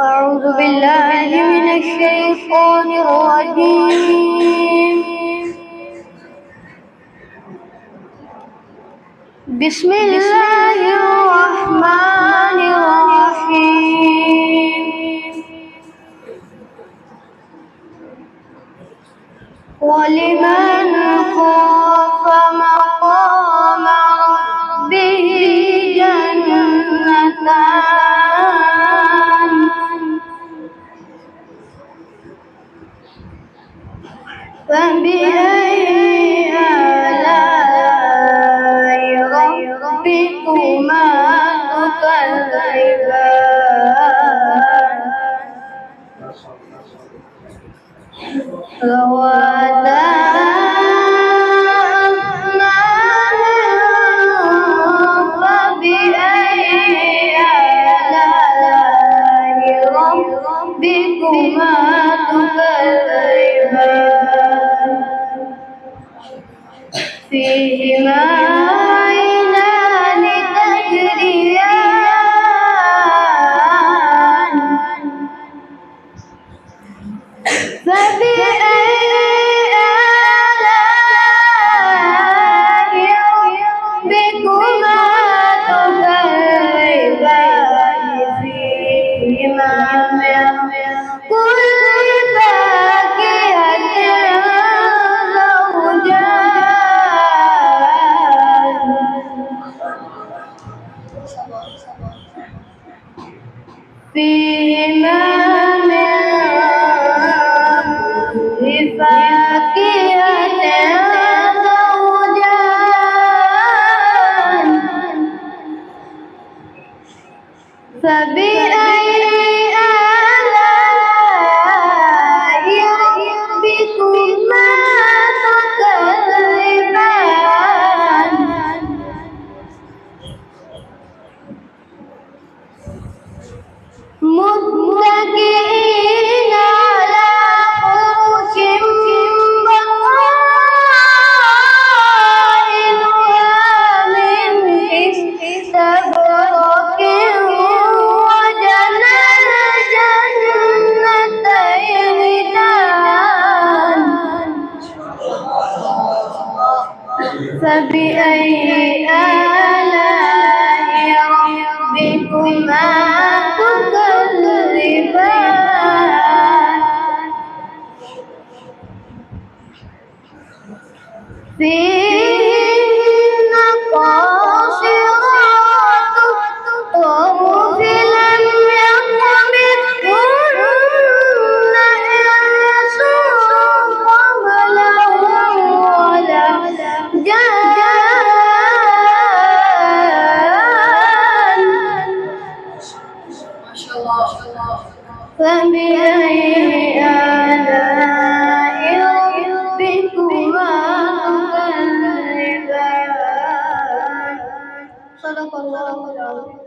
أعوذ بالله من الشيطان الرجيم. بسم الله الرحمن الرحيم. ولمن خاف مقام ربه جنتان فبأي آلاء ربكما تكذبان ذواتا أفنان فبأي آلاء ربكما تكذبان فيهما عينان تجريان فبأي آلاء ربكما تكذبان فيهما من كل فاكهة زوجان فيهما من كل فاكهة زوجان فبأي آلاء ربكما تكذبان متكئين على فرش بطائنها من استبرق وجنى الجنتين دان فبأي آلاء ربكما تكذبان فيهن قاصرات الطرف لم يطمثهن إنس قبلهم ولا جان فبأي آلاء ربكما تكذبان صدق الله العظيم.